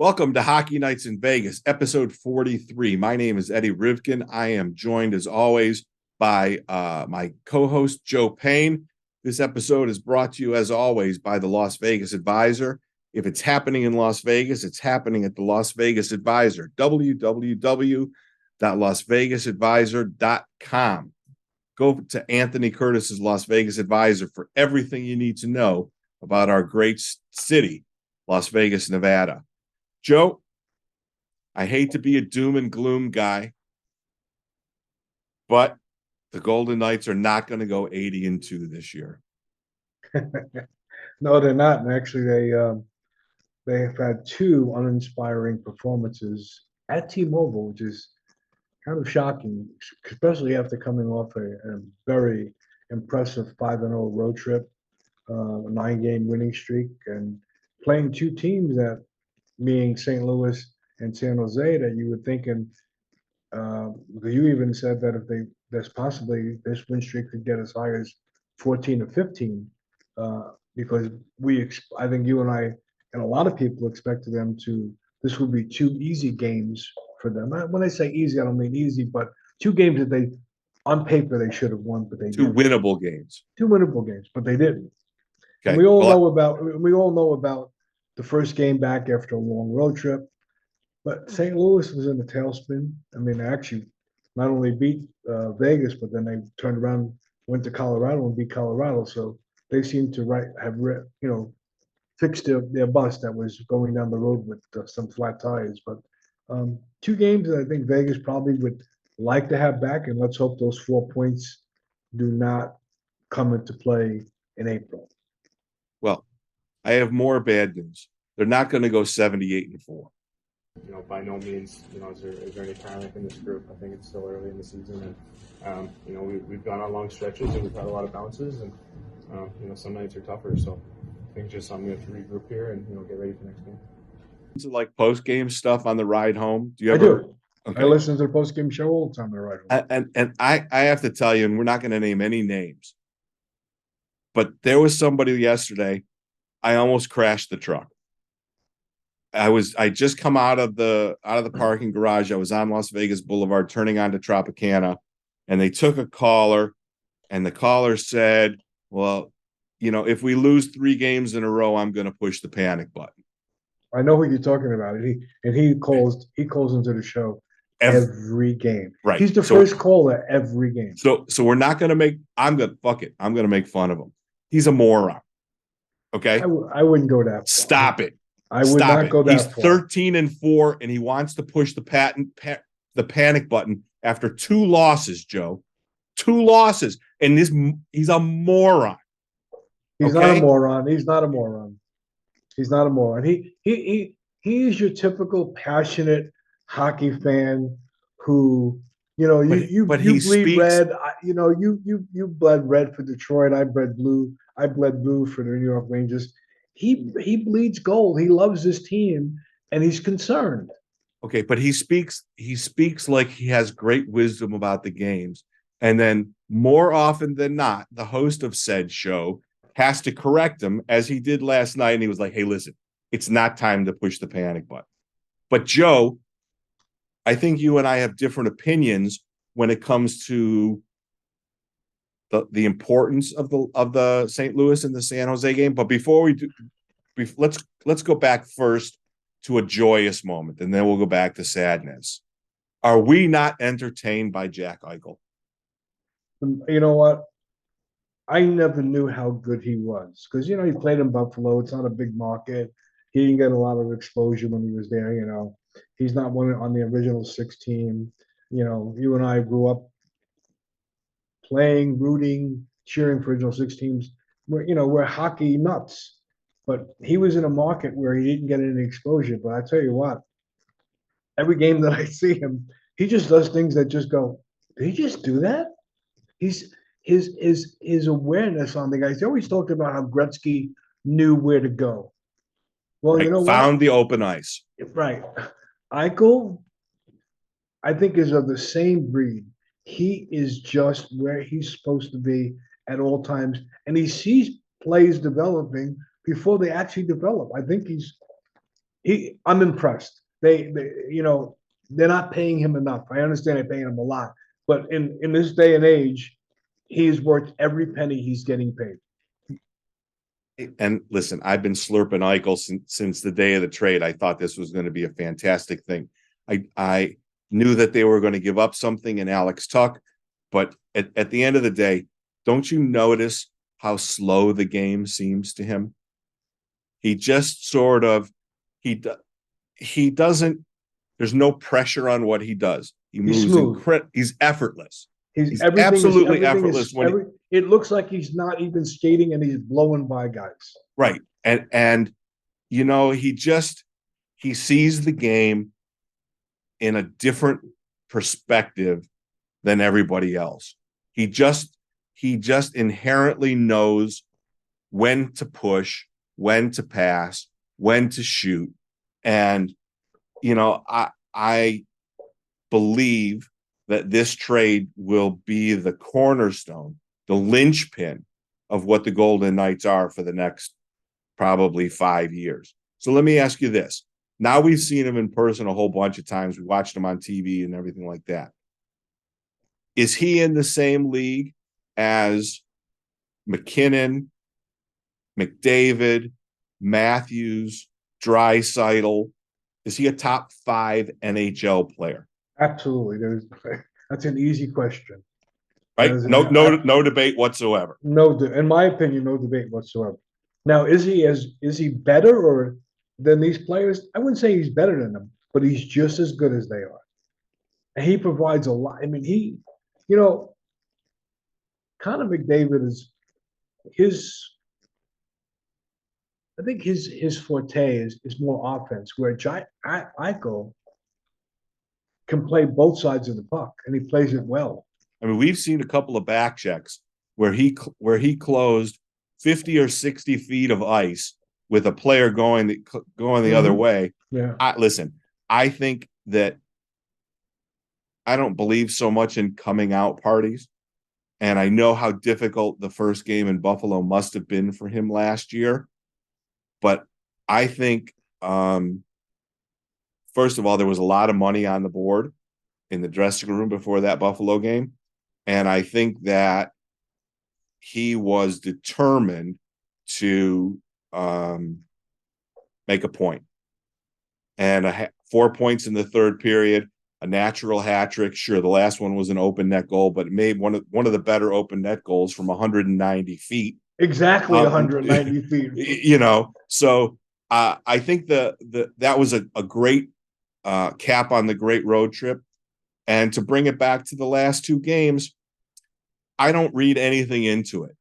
Welcome to Hockey Nights in Vegas, episode 43. My name is Eddie Rivkin. I am joined, as always, by my co-host, Joe Payne. This episode is brought to you, as always, by the Las Vegas Advisor. If it's happening in Las Vegas, it's happening at the Las Vegas Advisor, www.lasvegasadvisor.com. Go to Anthony Curtis's Las Vegas Advisor for everything you need to know about our great city, Las Vegas, Nevada. Joe, I hate to be a doom and gloom guy, but the Golden Knights are not going to go 80-2 this year. No, they're not. And actually, they have had two uninspiring performances at T-Mobile, which is kind of shocking, especially after coming off a very impressive 5-0 road trip, a 9-game winning streak, and playing two teams that, being St. Louis and San Jose, that you were thinking, you even said that if there's possibly this win streak could get as high as 14 or 15, because I think you and I and a lot of people expected this would be two easy games for them. When I say easy, I don't mean easy, but two games that on paper, they should have won, but they Two didn't. winnable games. Two winnable games, but they didn't. Okay. And we all know about the first game back after a long road trip. But St. Louis was in a tailspin. I mean, they actually not only beat Vegas, but then they turned around, went to Colorado and beat Colorado. So they seem to have fixed their bus that was going down the road with some flat tires. But two games that I think Vegas probably would like to have back, and let's hope those 4 points do not come into play in April. Well, I have more bad news. They're not going to go 78-4. By no means, is there any panic in this group? I think it's still early in the season, and we've gone on long stretches and we've had a lot of bounces, and some nights are tougher. So I think just I'm going to regroup here and get ready for next game. Is it like post-game stuff on the ride home? I do. Okay. I listen to the post-game show all the time on the ride home. And I have to tell you, and we're not going to name any names, but there was somebody yesterday. I almost crashed the truck. I just come out of the parking garage. I was on Las Vegas Boulevard turning onto Tropicana, and they took a caller, and the caller said, well, if we lose 3 games in a row, I'm going to push the panic button. I know what you're talking about. He calls into the show every game. Right. He's the first caller every game. So we're not going to I'm going to make fun of him. He's a moron. Okay. I wouldn't go that far. Stop it. I would not go that far. He's 13-4, and he wants to push the panic button after 2 losses, Joe. 2 losses. And he's a moron. He's not a moron. He's not a moron. He's not a moron. He is your typical passionate hockey fan who, you bleed red. You bled red for Detroit. I bled blue for the New York Rangers. He bleeds gold. He loves his team, and he's concerned. Okay, but he speaks like he has great wisdom about the games. And then more often than not, the host of said show has to correct him, as he did last night. And he was like, hey, listen, it's not time to push the panic button. But Joe, I think you and I have different opinions when it comes to the importance of the St. Louis and the San Jose game. But before we do, let's go back first to a joyous moment, and then we'll go back to sadness. Are we not entertained by Jack Eichel? You know what? I never knew how good he was because he played in Buffalo. It's not a big market. He didn't get a lot of exposure when he was there. He's not one on the original 6 team. You and I grew up playing, rooting, cheering for original 6 teams. We're hockey nuts. But he was in a market where he didn't get any exposure. But I tell you what, every game that I see him, he just does things that just go, did he just do that? His awareness on the guys. He always talked about how Gretzky knew where to go. Well, found the open ice. Right. Eichel, I think, is of the same breed. He is just where he's supposed to be at all times, and he sees plays developing before they actually develop. I think he's I'm impressed. They're not paying him enough. I understand they're paying him a lot, but in this day and age, he is worth every penny he's getting paid. And listen, I've been slurping Eichel since the day of the trade. I thought this was going to be a fantastic thing. I knew that they were going to give up something in Alex Tuck, but at the end of the day, don't you notice how slow the game seems to him? He just sort of he doesn't. There's no pressure on what he does. He moves he's effortless. He's absolutely effortless. It looks like he's not even skating and he's blowing by guys. Right. And he sees the game in a different perspective than everybody else. He just inherently knows when to push, when to pass, when to shoot. And I believe that this trade will be the cornerstone, the linchpin of what the Golden Knights are for the next probably 5 years. So let me ask you this. Now we've seen him in person a whole bunch of times. We watched him on TV and everything like that. Is he in the same league as McKinnon, McDavid, Matthews, Draisaitl? Is he a top 5 NHL player? Absolutely. That's an easy question. Right? No debate whatsoever. In my opinion, no debate whatsoever. Now, is he better than these players? I wouldn't say he's better than them, but he's just as good as they are. And he provides a lot. I mean, Connor McDavid I think his forte is more offense, where Eichel can play both sides of the puck, and he plays it well. I mean, we've seen a couple of back checks where he closed 50 or 60 feet of ice with a player going the other way. Yeah. I think that I don't believe so much in coming out parties. And I know how difficult the first game in Buffalo must have been for him last year. But I think, first of all, there was a lot of money on the board in the dressing room before that Buffalo game. And I think that he was determined to make a point. And 4 points in the third period, a natural hat trick. Sure, the last one was an open net goal, but it made one of the better open net goals from 190 feet. Exactly 190 feet. So I think that was a great cap on the great road trip. And to bring it back to the last 2 games, I don't read anything into it.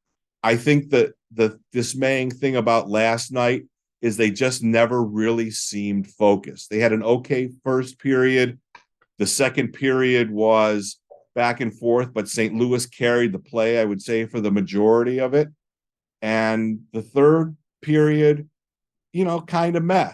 I think that the dismaying thing about last night is they just never really seemed focused. They had an okay first period. The second period was back and forth, but St. Louis carried the play, I would say, for the majority of it. And the third period, kind of meh.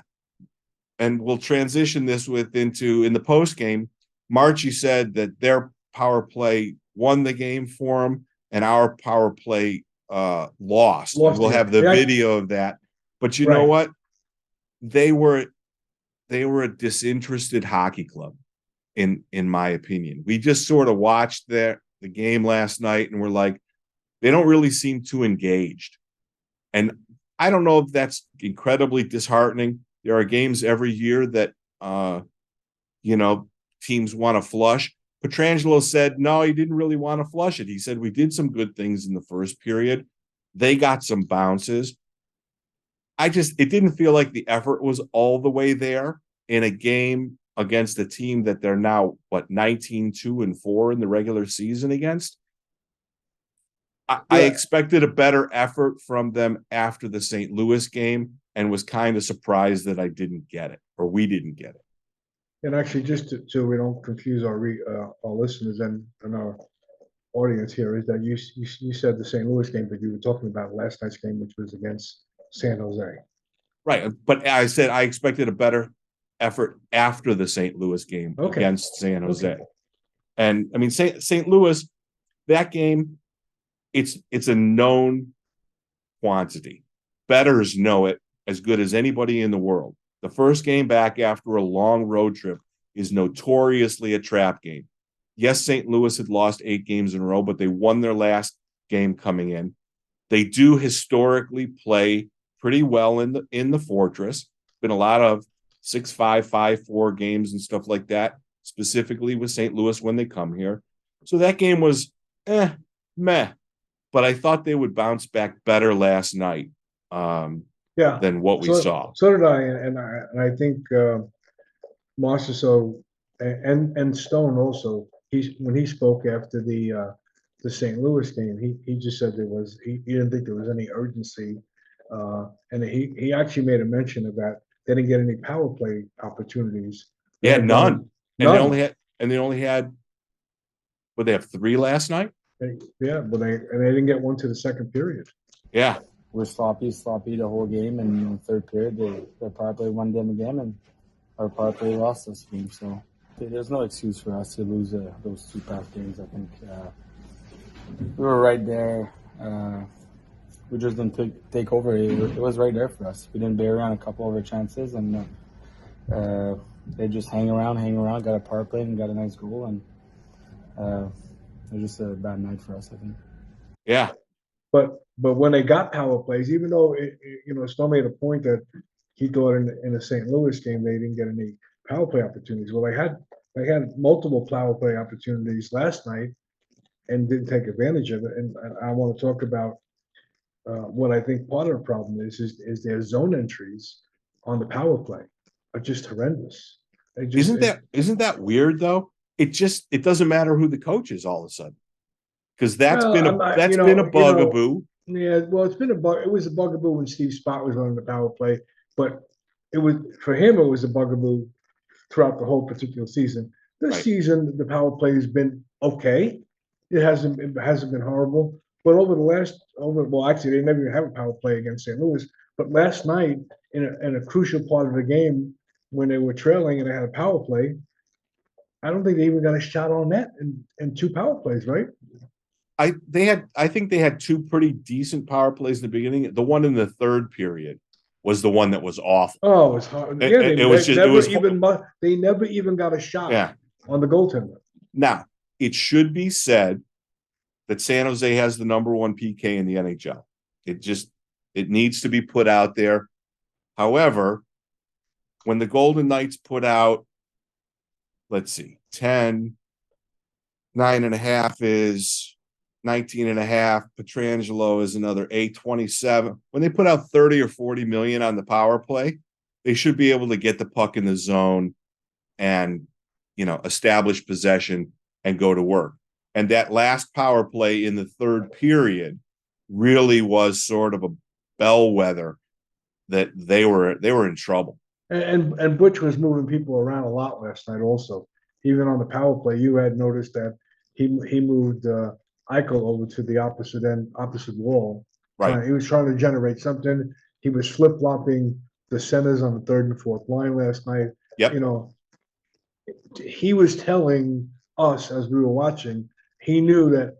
And we'll transition this in the post game. Marchie said that their power play won the game for them, and our power play lost. We'll have the video of that. But you know what? They were a disinterested hockey club, in my opinion. We just sort of watched the game last night, and we're like, they don't really seem too engaged. And I don't know if that's incredibly disheartening. There are games every year that teams want to flush. Pietrangelo said, no, he didn't really want to flush it. He said, we did some good things in the first period. They got some bounces. It didn't feel like the effort was all the way there in a game against a team that they're now, 19-2-4 in the regular season against. I expected a better effort from them after the St. Louis game and was kind of surprised that I didn't get it, or we didn't get it. And actually, just so we don't confuse our listeners and our audience here, is that you said the St. Louis game, but you were talking about last night's game, which was against San Jose. Right, but I said I expected a better effort after the St. Louis game against San Jose. Okay. And I mean, St. Louis, that game, it's a known quantity. Bettors know it as good as anybody in the world. The first game back after a long road trip is notoriously a trap game. Yes, St. Louis had lost 8 games in a row, but they won their last game coming in. They do historically play pretty well in the Fortress. Been a lot of 6-5, 5-4 games and stuff like that, specifically with St. Louis when they come here. So that game was meh. But I thought they would bounce back better last night than what we saw. So did I, and I think Marchessault and Stone also. When he spoke after the St. Louis game, he just said he didn't think there was any urgency, and he actually made a mention of that. They didn't get any power play opportunities. Yeah, none. And None. they only had. Would they have 3 last night? Yeah, but they didn't get one to the second period. Yeah, we're sloppy the whole game, and in the third period, their power play won them again, and our power play lost this game. So there's no excuse for us to lose those 2 past games. I think we were right there. We just didn't take over. It was right there for us. We didn't bear around a couple of our chances, and they just hang around, got a power play and got a nice goal, and it was just a bad night for us, I think. Yeah. But when they got power plays, even though Stone made a point that he thought in the St. Louis game they didn't get any power play opportunities. Well, they had multiple power play opportunities last night and didn't take advantage of it. And I want to talk about what I think part of the problem is their zone entries on the power play are just horrendous. Isn't that weird though? It doesn't matter who the coach is all of a sudden, because that's been a bugaboo. Yeah, well, it was a bugaboo when Steve Spott was running the power play, but it was a bugaboo throughout the whole particular season. This season, the power play has been okay. It hasn't been horrible, but actually, they never even have a power play against St. Louis. But last night, in a crucial part of the game, when they were trailing and they had a power play, I don't think they even got a shot on net in 2 power plays, right? I think they had 2 pretty decent power plays in the beginning. The one in the third period was the one that was awful. Oh, it was hard. They never even got a shot on the goaltender. Now, it should be said that San Jose has the number 1 PK in the NHL. It needs to be put out there. However, when the Golden Knights put out, let's see, 10, 9.5 is 19.5. Pietrangelo is another 8.27. When they put out 30 or 40 million on the power play, they should be able to get the puck in the zone and, establish possession and go to work. And that last power play in the third period really was sort of a bellwether that they were in trouble. And Butch was moving people around a lot last night also. Even on the power play, you had noticed that he moved EICHEL over to the opposite wall. Right. He was trying to generate something. He was flip-flopping the centers on the third and fourth line last night. Yep. He was telling us as we were watching, he knew that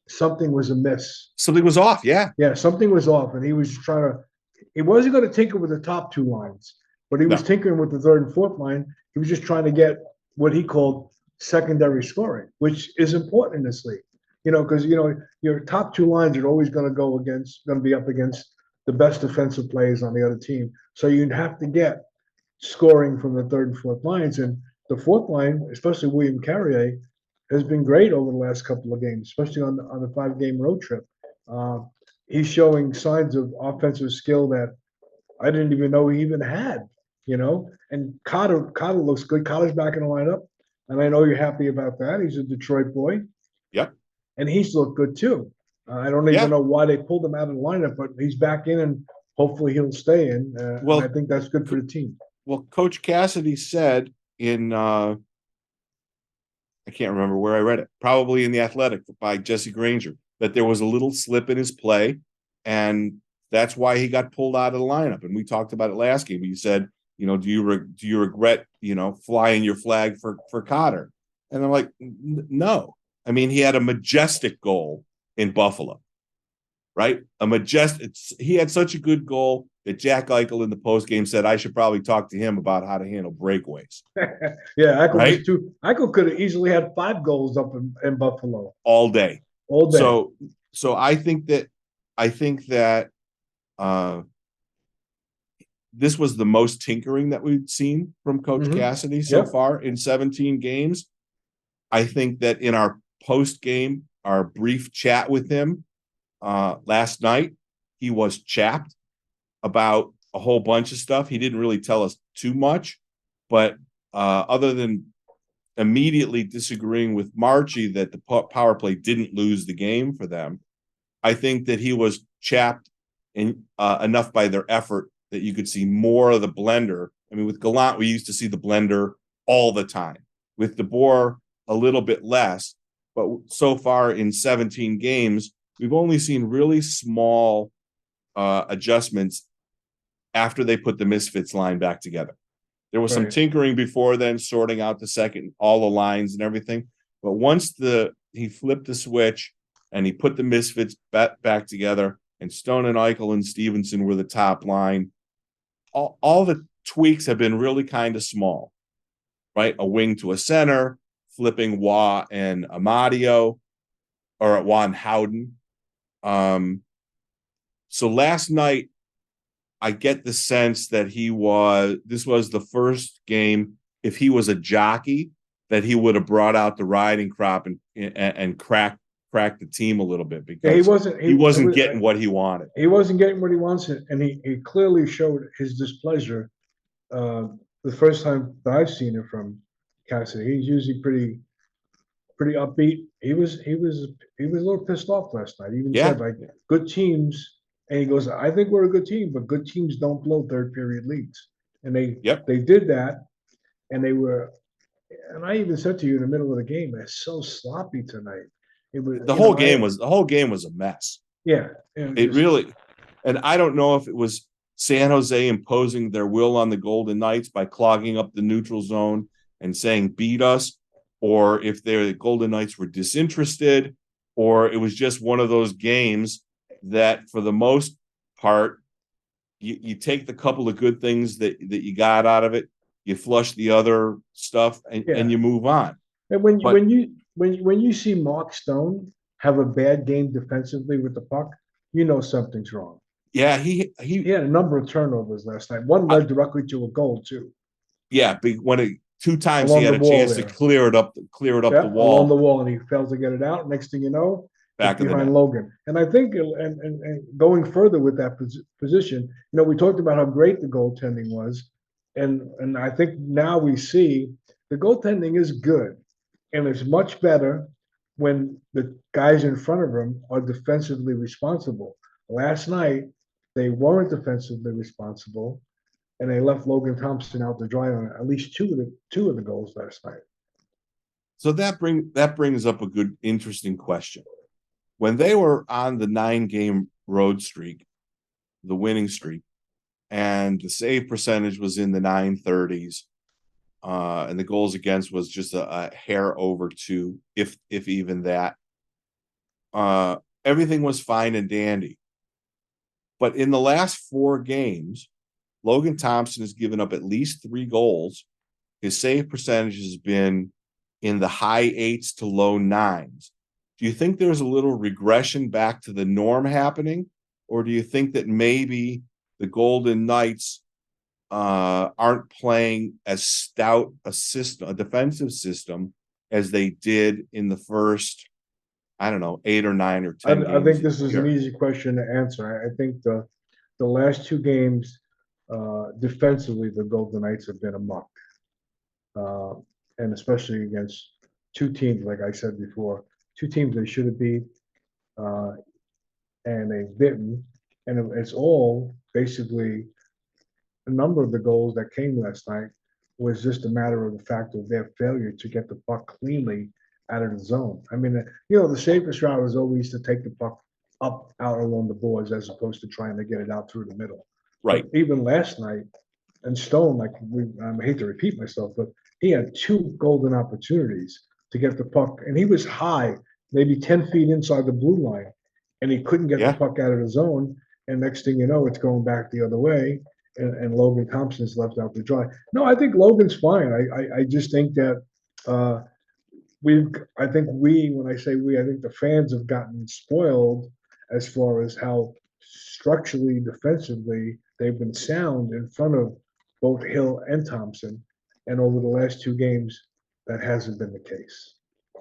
something was amiss. Something was off, yeah. Yeah, something was off, and he was he wasn't going to tinker with the top 2 lines, but he was tinkering with the third and fourth line. He was just trying to get what he called secondary scoring, which is important in this league. Because your top 2 lines are always going to be up against the best defensive players on the other team. So you'd have to get scoring from the third and fourth lines, and the fourth line, especially William Carrier, has been great over the last couple of games, especially on the 5-game road trip. He's showing signs of offensive skill that I didn't even know he even had. And Cotter looks good. Cotter's back in the lineup, and I know you're happy about that. He's a Detroit boy. Yep. And he's looked good too. I don't even know why they pulled him out of the lineup, but he's back in, and hopefully he'll stay in. And I think that's good for the team. Well, Coach Cassidy said in I can't remember where I read it, probably in The Athletic by Jesse Granger, that there was a little slip in his play, and that's why he got pulled out of the lineup. And we talked about it last game. He said, do you regret, flying your flag for Cotter? And I'm like, no. I mean, he had a majestic goal in Buffalo, right? He had such a good goal that Jack Eichel in the postgame said I should probably talk to him about how to handle breakaways. Yeah, Eichel Right? was too. Eichel could have easily had 5 goals up in Buffalo All day. all day. So I think that this was the most tinkering that we've seen from Coach Cassidy so far in 17 games. I think that in our post game, our brief chat with him last night, he was chapped about a whole bunch of stuff. He didn't really tell us too much, but other than immediately disagreeing with Marchie that the power play didn't lose the game for them, I think that he was chapped enough by their effort that you could see more of the blender. I mean, with Gallant, we used to see the blender all the time. With DeBoer, a little bit less. But so far in 17 games, we've only seen really small adjustments after they put the Misfits line back together. There was some tinkering before then, sorting out the second, all the lines and everything. But once he flipped the switch and he put the Misfits back together, and Stone and Eichel and Stevenson were the top line, all the tweaks have been really kind of small, right? A wing to a center, flipping Waugh and Amadio, or Waugh and Howden. So last night, I get the sense that this was the first game, if he was a jockey, that he would have brought out the riding crop and cracked the team a little bit, because he wasn't getting what he wanted. He wasn't getting what he wants, and he clearly showed his displeasure the first time that I've seen it from Cassidy. He's usually pretty upbeat. He was a little pissed off last night. He even said, like, good teams, and he goes, I think we're a good team, but good teams don't blow third period leads. And they did that, and they were, and I even said to you in the middle of the game, they're so sloppy tonight. It was the whole game was a mess. Yeah. It really, and I don't know if it was San Jose imposing their will on the Golden Knights by clogging up the neutral zone and saying beat us, or if the Golden Knights were disinterested, or it was just one of those games that for the most part, you take the couple of good things that you got out of it, you flush the other stuff, and you move on. And when you see Mark Stone have a bad game defensively with the puck, you know something's wrong. Yeah, he had a number of turnovers last night. One led directly to a goal too. Yeah, two times he had a chance to clear it up the wall. Along the wall, and he failed to get it out. Next thing you know, back behind Logan. And I think, and going further with that position, we talked about how great the goaltending was, and I think now we see the goaltending is good, and it's much better when the guys in front of him are defensively responsible. Last night, they weren't defensively responsible, and they left Logan Thompson out to dry on at least two of the goals last night. So that brings up a good, interesting question. When they were on the 9-game road streak, the winning streak, and the save percentage was in the 930s, and the goals against was just a hair over 2, if even that, everything was fine and dandy. But in the last 4 games, Logan Thompson has given up at least 3 goals. His save percentage has been in the high 8s to low 9s. Do you think there's a little regression back to the norm happening? Or do you think that maybe the Golden Knights aren't playing as stout a defensive system as they did in the first, 8 or 9 or 10 games? I think this is an easy question to answer. I think the last 2 games, defensively, the Golden Knights have been amok. And especially against 2 teams, like I said before, 2 teams they should have beat, and they didn't. And it's all basically a number of the goals that came last night was just a matter of the fact of their failure to get the puck cleanly out of the zone. I mean, the safest route is always to take the puck up out along the boards as opposed to trying to get it out through the middle. Right. But even last night, and Stone, I hate to repeat myself, but he had 2 golden opportunities to get the puck, and he was high, maybe 10 feet inside the blue line, and he couldn't get the puck out of the zone. and next thing you know, it's going back the other way, and Logan Thompson's left out to dry. No, I think Logan's fine. I just think that uh, I think when I say we, I think the fans have gotten spoiled as far as how structurally, defensively, they've been sound in front of both Hill and Thompson. And over the last two games, that hasn't been the case.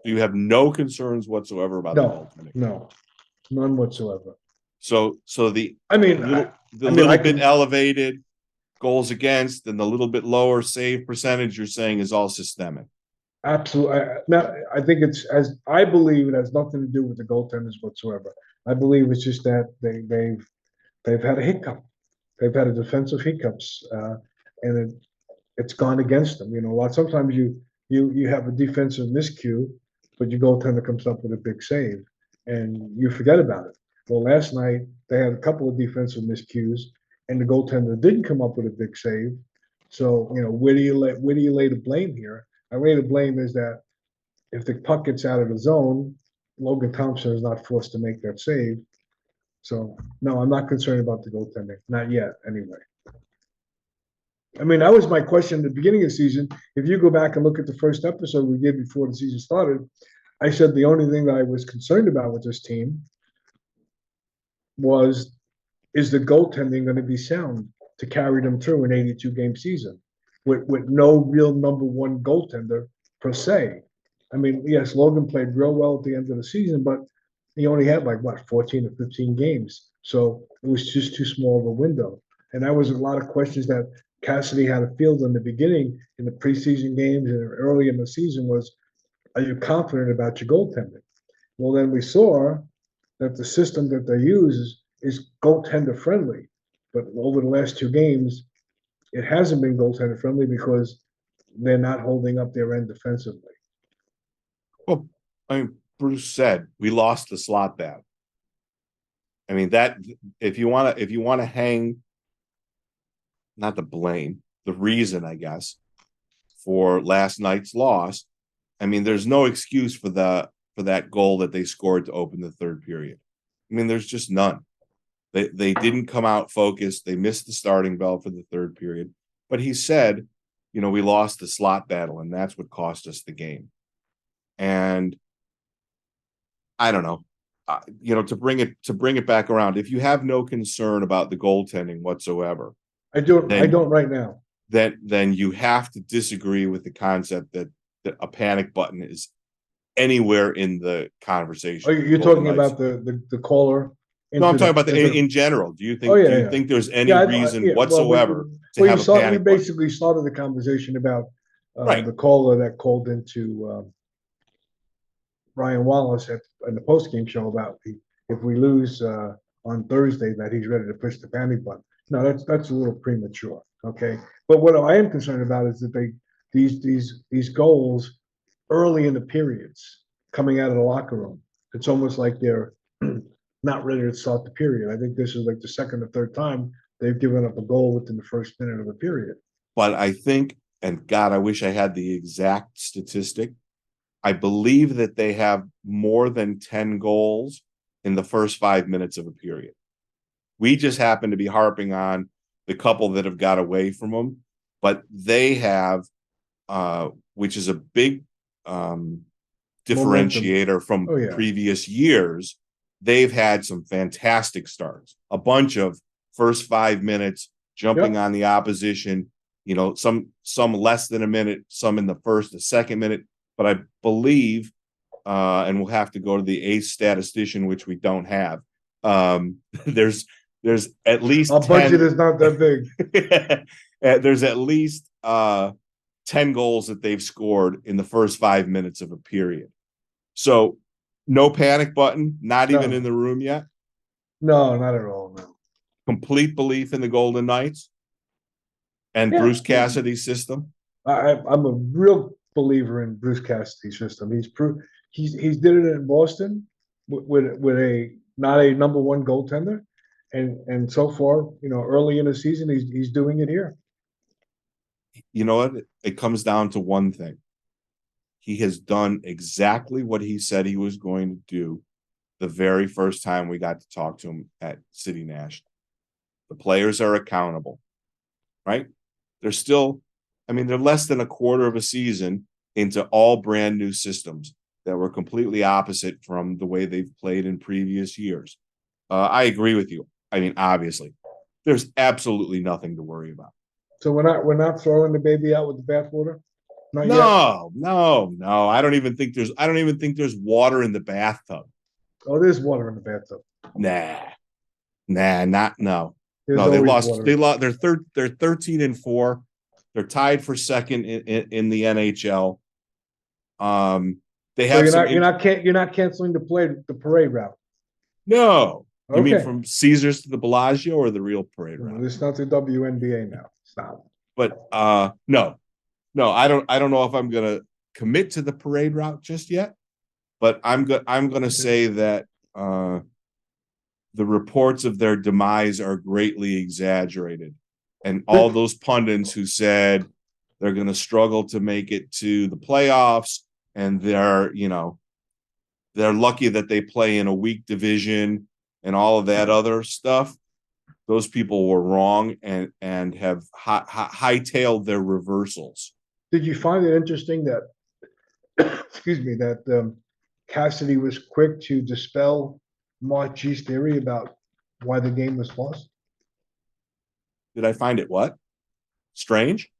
You have no concerns whatsoever about the No, goaltending. no, none whatsoever. So the I mean, little bit elevated goals against and the little bit lower save percentage you're saying is all systemic. Absolutely. I think I believe it has nothing to do with the goaltenders whatsoever. I believe it's just that they've had a hiccup. They've had a defensive hiccups, and it's gone against them. You know, sometimes you have a defensive miscue, but your goaltender comes up with a big save, and you forget about it. Well, last night they had a couple of defensive miscues, and the goaltender didn't come up with a big save. So, you know, where do you lay the blame here? I lay the blame is that if the puck gets out of the zone, Logan Thompson is not forced to make that save. So, no, I'm not concerned about the goaltending. Not yet, anyway. I mean, that was my question at the beginning of the season. If you go back and look at the first episode we did before the season started, I said the only thing that I was concerned about with this team is the goaltending going to be sound to carry them through an 82-game season with no real number one goaltender per se. I mean, yes, Logan played real well at the end of the season, but he only had 14 or 15 games. So it was just too small of a window. And that was a lot of questions that Cassidy had a field in the beginning in the preseason games and early in the season was, are you confident about your goaltending? Well, then we saw that the system that they use is goaltender friendly. But over the last two games, it hasn't been goaltender friendly because they're not holding up their end defensively. Well, I mean, Bruce said we lost the slot battle. I mean, that if you want to hang, not the blame, the reason, I guess, for last night's loss, I mean, there's no excuse for that goal that they scored to open the third period. I mean, there's just none. They didn't come out focused. They missed the starting bell for the third period. But he said, you know, we lost the slot battle, and that's what cost us the game. And I don't know, you know, to bring it back around. If you have no concern about the goaltending whatsoever, I don't right now. Then you have to disagree with the concept that a panic button is anywhere in the conversation. Oh, you're talking about the caller? No, I'm talking about in general. Do you think? Oh, yeah, do you yeah. think there's any reason whatsoever to have a panic we basically started the conversation about right. the caller that called into Ryan Wallace in the postgame show about if we lose on Thursday that he's ready to push the panic button. No, that's a little premature. Okay, but what I am concerned about is that these goals early in the periods coming out of the locker room. It's almost like they're not ready to start the period. I think this is like the second or third time they've given up a goal within the first minute of a period. But I think, and God, I wish I had the exact statistic. I believe that they have more than 10 goals in the first 5 minutes of a period. We just happen to be harping on the couple that have got away from them, but they have, which is a big differentiator from previous years. They've had some fantastic starts, a bunch of first 5 minutes jumping on the opposition, you know, some less than a minute, some in the first, the second minute. But I believe, and we'll have to go to the ace statistician, which we don't have. There's at least our budget is not that big. There's at least 10 goals that they've scored in the first 5 minutes of a period. So no panic button, not even in the room yet. No, not at all. No. Complete belief in the Golden Knights and Bruce Cassidy's system. I'm a real believer in Bruce Cassidy's system. He's did it in Boston with a not a number one goaltender, and so far, you know, early in the season, he's doing it here. You know what? It comes down to one thing. He has done exactly what he said he was going to do the very first time we got to talk to him at City National. The players are accountable, right? They're still, they're less than a quarter of a season into all brand new systems that were completely opposite from the way they've played in previous years. I agree with you. Obviously, there's absolutely nothing to worry about. So we're not throwing the baby out with the bathwater? Not yet? No. I don't even think there's water in the bathtub. Oh, there's water in the bathtub. No. There's No, they always lost. water. They lost. They're 13-4. They're tied for second in the NHL. They So have you're not canceling the parade route. No. You mean Okay. from Caesars to the Bellagio or the real parade route? It's not the WNBA now. Stop. But no, I don't know if I'm gonna commit to the parade route just yet. But I'm gonna say that the reports of their demise are greatly exaggerated, and all those pundits who said they're gonna struggle to make it to the playoffs, and they're lucky that they play in a weak division and all of that other stuff. Those people were wrong and have hightailed their reversals. Did you find it interesting that, excuse me, that Cassidy was quick to dispel Mark G's theory about why the game was lost? Did I find it what? Strange?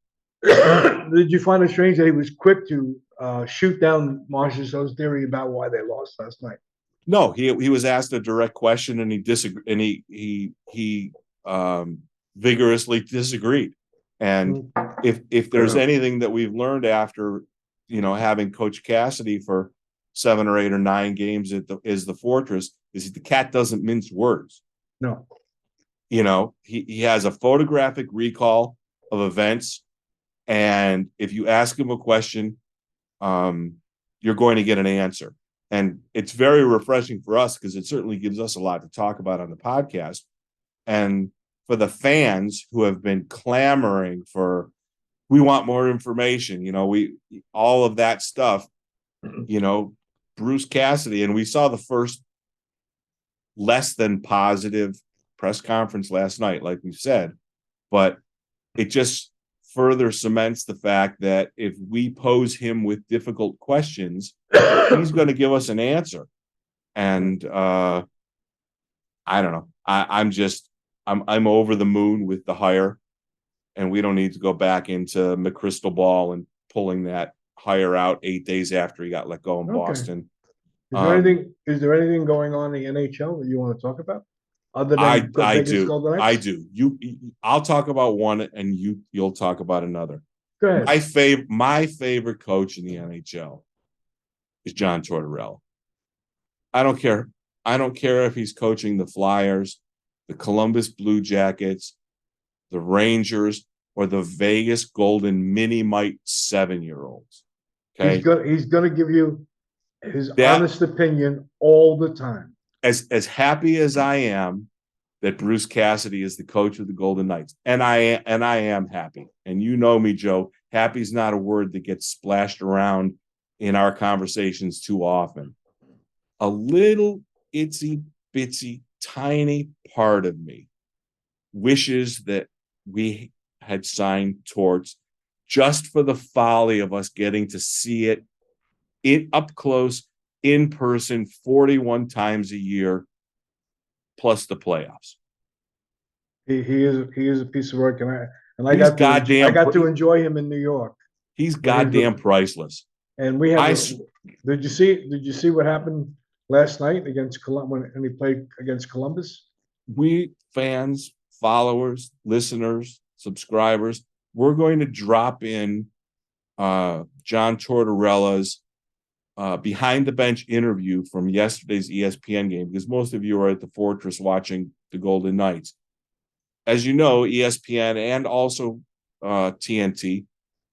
Did you find it strange that he was quick to shoot down Marchessault's theory about why they lost last night? No, he was asked a direct question and he disagreed, and he vigorously disagreed. And if there's anything that we've learned after having Coach Cassidy for 7 or 8 or 9 games is the Fortress, is the cat doesn't mince words. No. He has a photographic recall of events, and if you ask him a question, you're going to get an answer. And it's very refreshing for us because it certainly gives us a lot to talk about on the podcast. And for the fans who have been clamoring for, we want more information, all of that stuff, Bruce Cassidy, and we saw the first less than positive press conference last night, like we said, but it just further cements the fact that if we pose him with difficult questions, he's going to give us an answer. And I don't know. I'm over the moon with the hire, and we don't need to go back into McCrystal Ball and pulling that hire out 8 days after he got let go in Boston. Is there anything going on in the NHL that you want to talk about? Other than I do. I'll talk about one, and you'll talk about another. Go ahead. My favorite coach in the NHL is John Tortorella. I don't care if he's coaching the Flyers, the Columbus Blue Jackets, the Rangers, or the Vegas Golden Mini-Mite 7-year-olds. Okay, he's going to give you his honest opinion all the time. As happy as I am that Bruce Cassidy is the coach of the Golden Knights, and I am happy. And you know me, Joe. Happy is not a word that gets splashed around in our conversations too often. A little itsy bitsy tiny part of me wishes that we had signed Torts just for the folly of us getting to see it up close, in person, 41 times a year, plus the playoffs. He is a piece of work, and I got to enjoy him in New York. He's goddamn priceless. And we have. Did you see what happened last night against when he played against Columbus? We fans, followers, listeners, subscribers, we're going to drop in John Tortorella's behind the bench interview from yesterday's ESPN game, because most of you are at the Fortress watching the Golden Knights. As you know, ESPN and also TNT,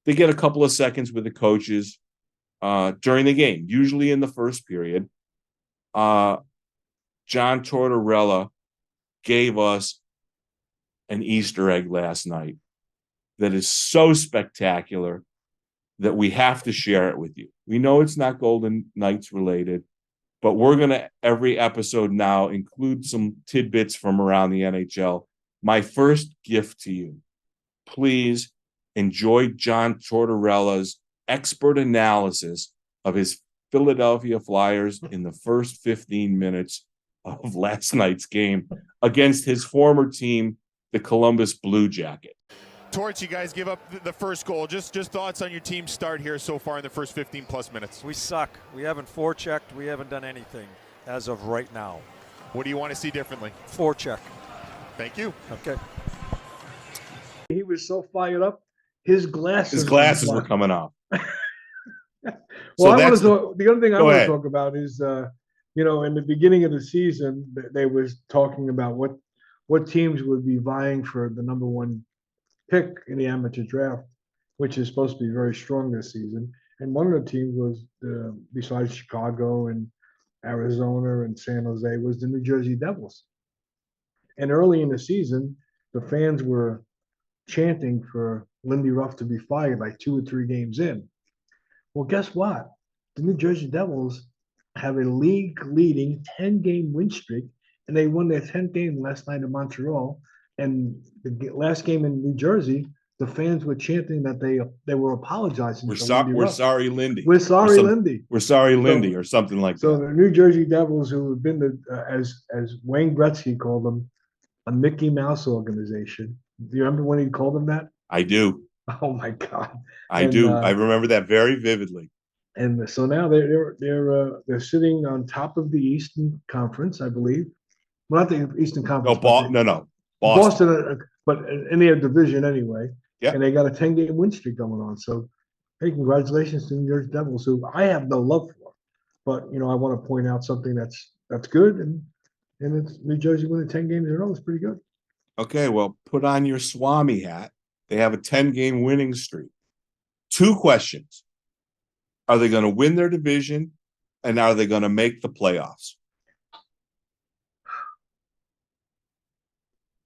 they get a couple of seconds with the coaches during the game, usually in the first period. John Tortorella gave us an Easter egg last night that is so spectacular that we have to share it with you. We know it's not Golden Knights related, but we're going to, every episode now, include some tidbits from around the NHL my first gift to you. Please enjoy John Tortorella's expert analysis of his Philadelphia Flyers in the first 15 minutes of last night's game against his former team, the Columbus Blue Jackets. Torts, you guys give up the first goal. Just thoughts on your team's start here so far in the first 15-plus minutes. We suck. We haven't forechecked. We haven't done anything as of right now. What do you want to see differently? Forecheck. Thank you. Okay. He was so fired up, his glasses were coming off. Well, So the other thing I Go want ahead. to talk about is, in the beginning of the season, they was talking about what teams would be vying for the number one pick in the amateur draft, which is supposed to be very strong this season. And one of the teams was, besides Chicago and Arizona and San Jose, was the New Jersey Devils. And early in the season, the fans were chanting for Lindy Ruff to be fired like 2 or 3 games in. Well, guess what? The New Jersey Devils have a league-leading 10-game win streak, and they won their 10th game last night in Montreal. And the last game in New Jersey, the fans were chanting that they were apologizing. We're to Lindy Ruff. sorry, Lindy. We're sorry, Lindy. We're sorry, Lindy, or something like So that. the New Jersey Devils, who have been as Wayne Gretzky called them, a Mickey Mouse organization. Do you remember when he called them that? I do. Oh my God! I And, do. I remember that very vividly. And so now they're sitting on top of the Eastern Conference, I believe. Well, not the Eastern No, Conference. no. Boston, but in their division anyway. Yeah. And they got a 10-game win streak going on. So, hey, congratulations to the New Jersey Devils, who I have no love for. But I want to point out something that's good, and it's New Jersey winning 10 games in a row is pretty good. Okay, well, put on your Swami hat. They have a 10-game winning streak. 2 questions. Are they going to win their division, and are they going to make the playoffs?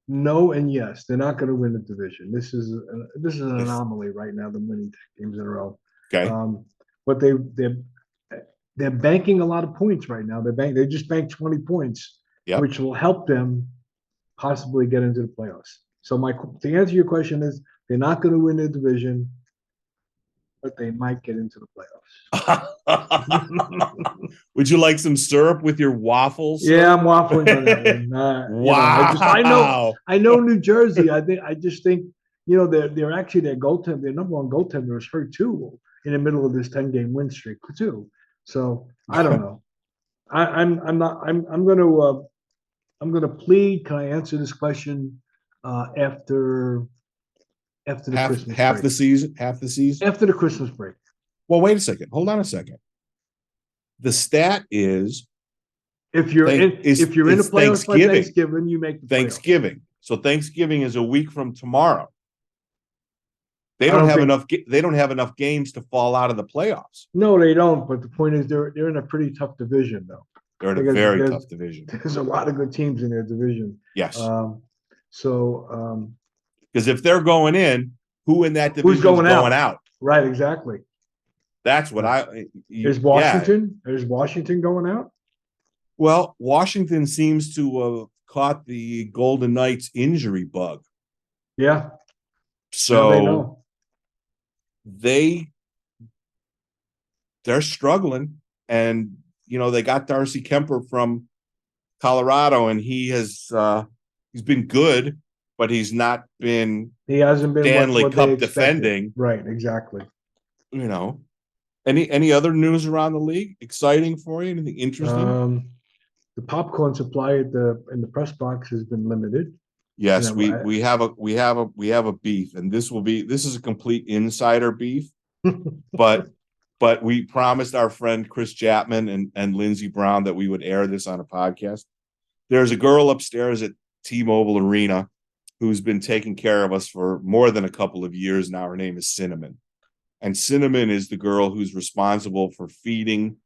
No and yes, they're not going to win the division. This is an anomaly right now. Them winning 10 games in a row. Okay. But they're banking a lot of points right now. They just banked 20 points, Yep. which will help them possibly get into the playoffs. So to answer your question is, they're not going to win the division, but they might get into the playoffs. Would you like some syrup with your waffles? Yeah, I'm waffling on that one. Wow. I know New Jersey. I just think they're actually their goaltender. Their number one goaltender is hurt too in the middle of this 10-game win streak too. So I don't know. I'm gonna plead. Can I answer this question after the Christmas break? Half the season? After the Christmas break. Well, wait a second. Hold on a second. The stat is If you're in the playoffs by Thanksgiving. Thanksgiving, you make the playoffs. Thanksgiving. So Thanksgiving is a week from tomorrow. They I don't don't have think- enough. They don't have enough games to fall out of the playoffs. No, they don't. But the point is, they're in a pretty tough division, though. They're in a Because very there's- tough division. There's a lot of good teams in their division. Yes, So because if they're going in, who in that division Who's going is going out? right, exactly. That's what I. Is yeah. Washington? Is Washington going out? Well, Washington seems to have caught the Golden Knights injury bug. Yeah. Now they So know. they're struggling, and they got Darcy Kemper from Colorado, and he's been good, but he's not been He hasn't been Stanley what they Cup expected. defending. Right, exactly. Any other news around the league exciting for you? Anything interesting? The popcorn supply in the press box has been limited. Yes, Yeah, we have a beef, and this is a complete insider beef, but we promised our friend Chris Chapman and Lindsey Brown that we would air this on a podcast. There's a girl upstairs at T-Mobile Arena who's been taking care of us for more than a couple of years now. Her name is Cinnamon, and Cinnamon is the girl who's responsible for feeding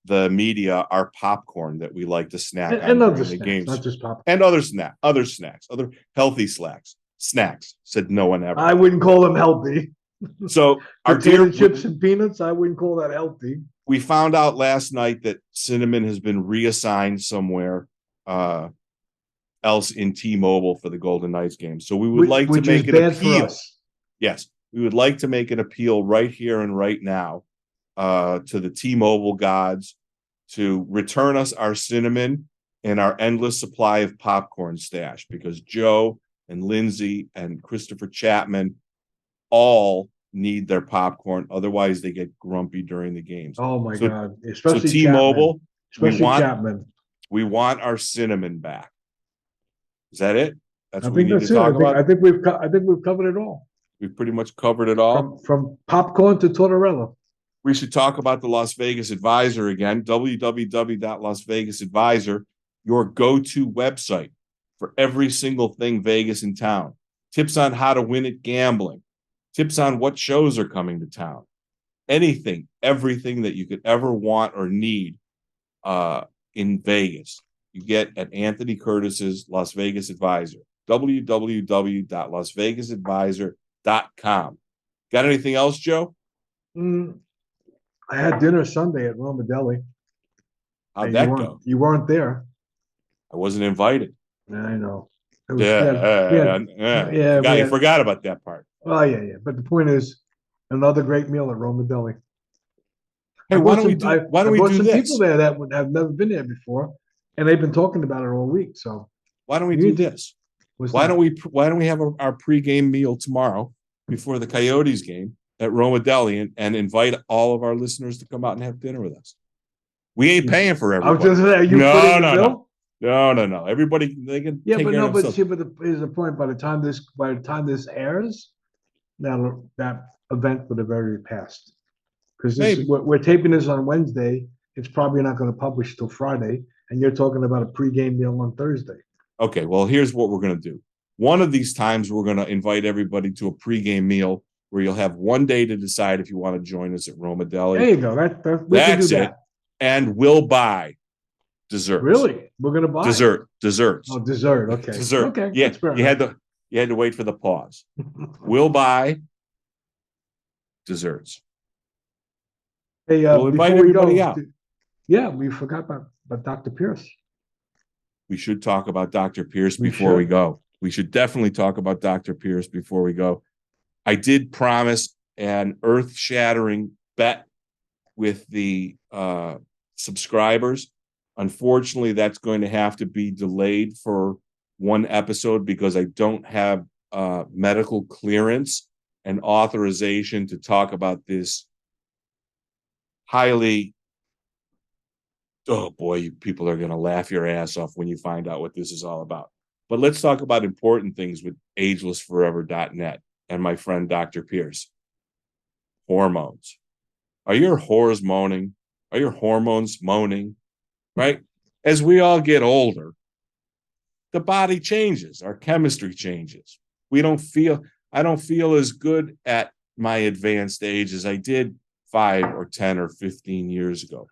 the media our popcorn that we like to snack on And during other the snacks, games. not just popcorn. And other snacks, other healthy snacks, said no one ever. I wouldn't call them healthy. So our Potato dear, chips and peanuts, I wouldn't call that healthy. we found out last night that Cinnamon has been reassigned somewhere else in T-Mobile for the Golden Knights game. So we would like to which is make an bad for appeal. us. Yes, we would like to make an appeal right here and right now to the T-Mobile gods to return us our cinnamon and our endless supply of popcorn stash, because Joe and Lindsay and Christopher Chapman all need their popcorn. Otherwise, they get grumpy during the games. Oh my So- God! So Especially T-Mobile, Chapman. Especially Chapman, we want our cinnamon back. Is that it? That's I what we think need that's to it. talk about. I think we've covered it all. We've pretty much covered it all. From popcorn to tortorella. We should talk about the Las Vegas Advisor again. www.lasvegasadvisor, your go-to website for every single thing Vegas in town. Tips on how to win at gambling. Tips on what shows are coming to town. Anything, everything that you could ever want or need in Vegas, you get at Anthony Curtis's Las Vegas Advisor. www.lasvegasadvisor.com. Got anything else, Joe? I had dinner Sunday at Roma Deli. How'd and that go? You weren't there. I wasn't invited. I know. It was, You forgot about that part. Oh yeah. But the point is, another great meal at Roma Deli. Hey, why don't we do some this? people there that would have never been there before, and they've been talking about it all week. So Why don't we do this? Why don't we have our pregame meal tomorrow before the Coyotes game at Roma Deli and invite all of our listeners to come out and have dinner with us? We ain't paying for I everybody. was just saying, you putting the bill? No. Everybody, they can take care of themselves. Here's the point. By the time this airs, that event would have already passed. Because we're taping this on Wednesday. It's probably not going to publish till Friday, and you're talking about a pregame meal on Thursday. Okay, well, here's what we're going to do. One of these times, we're going to invite everybody to a pregame meal where you'll have one day to decide if you want to join us at Roma Deli. There you go. That's it. And we'll buy desserts. Really? We're going to buy desserts. Oh, dessert. Okay. Dessert. Okay. Yeah, you had to wait for the pause. We'll buy desserts. Hey, we'll invite everybody out. We forgot about Dr. Pierce. We should talk about Dr. Pierce before we go. We should definitely talk about Dr. Pierce before we go. I did promise an earth-shattering bet with the subscribers. Unfortunately, that's going to have to be delayed for one episode because I don't have medical clearance and authorization to talk about this highly. Oh boy, people are going to laugh your ass off when you find out what this is all about. But let's talk about important things with agelessforever.net and my friend Dr. Pierce. Hormones. Are your whores moaning? Are your hormones moaning? Right? As we all get older, the body changes. Our chemistry changes. I don't feel as good at my advanced age as I did 5 or 10 or 15 years ago.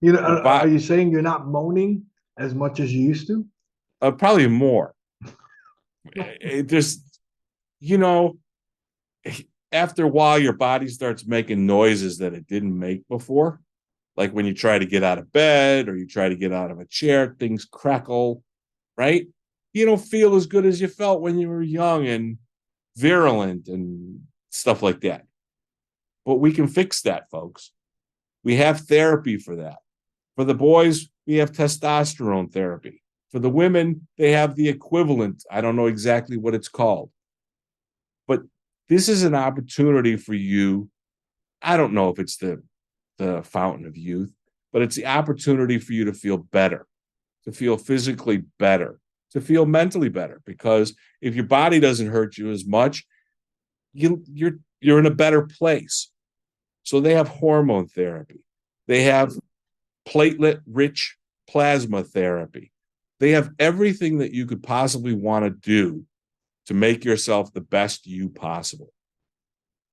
Are you saying you're not moaning as much as you used to? Probably more. It just, after a while, your body starts making noises that it didn't make before. Like when you try to get out of bed or you try to get out of a chair, things crackle, right? You don't feel as good as you felt when you were young and virulent and stuff like that. But we can fix that, folks. We have therapy for that. For the boys, we have testosterone therapy. For the women, they have the equivalent. I don't know exactly what it's called. But this is an opportunity for you. I don't know if it's the fountain of youth, but it's the opportunity for you to feel better, to feel physically better, to feel mentally better. Because if your body doesn't hurt you as much, you're in a better place. So they have hormone therapy. They have platelet-rich plasma therapy. They have everything that you could possibly want to do to make yourself the best you possible.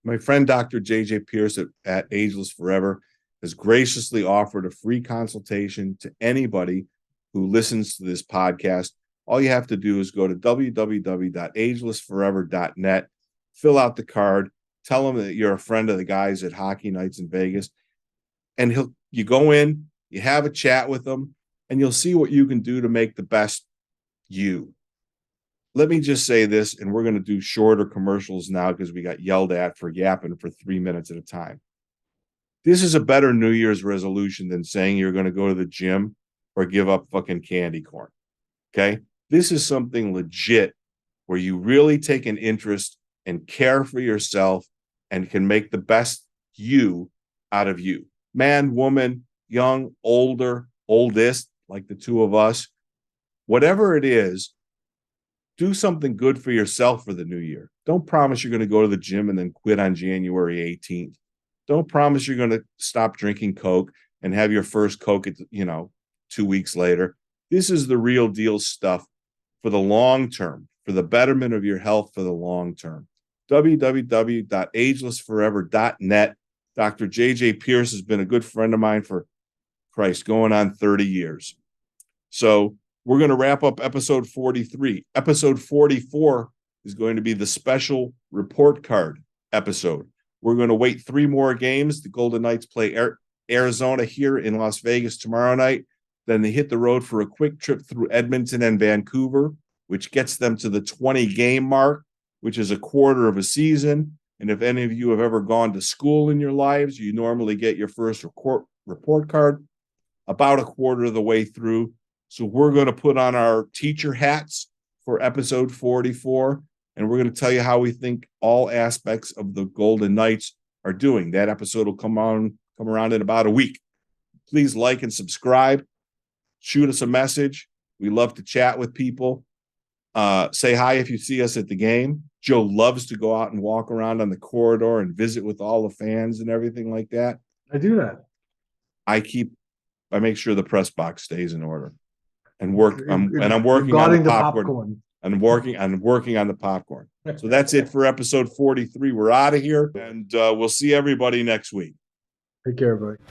My friend Dr. J.J. Pierce at Ageless Forever has graciously offered a free consultation to anybody who listens to this podcast. All you have to do is go to www.agelessforever.net, fill out the card, tell them that you're a friend of the guys at Hockey Nights in Vegas, and you go in, you have a chat with them, and you'll see what you can do to make the best you. Let me just say this, and we're going to do shorter commercials now because we got yelled at for yapping for 3 minutes at a time. This is a better New Year's resolution than saying you're going to go to the gym or give up fucking candy corn. Okay? This is something legit where you really take an interest and care for yourself and can make the best you out of you. Man, woman, young, older, oldest, like the two of us, whatever it is, do something good for yourself for the new year. Don't promise you're going to go to the gym and then quit on January 18th. Don't promise you're going to stop drinking Coke and have your first Coke at, 2 weeks later. This is the real deal stuff for the long term, for the betterment of your health for the long term. www.agelessforever.net. Dr. J.J. Pierce has been a good friend of mine for, going on 30 years. So we're going to wrap up episode 43. Episode 44 is going to be the special report card episode. We're going to wait 3 more games. The Golden Knights play Arizona here in Las Vegas tomorrow night. Then they hit the road for a quick trip through Edmonton and Vancouver, which gets them to the 20-game mark, which is a quarter of a season. And if any of you have ever gone to school in your lives, you normally get your first report card about a quarter of the way through. So we're going to put on our teacher hats for episode 44, and we're going to tell you how we think all aspects of the Golden Knights are doing. That episode will come around in about a week. Please like and subscribe. Shoot us a message. We love to chat with people. Say hi if you see us at the game. Joe loves to go out and walk around on the corridor and visit with all the fans and everything like that. I do that. I make sure the press box stays in order. And I'm working on Regarding the popcorn. I'm working on the popcorn. So that's it for episode 43. We're out of here, and we'll see everybody next week. Take care, everybody.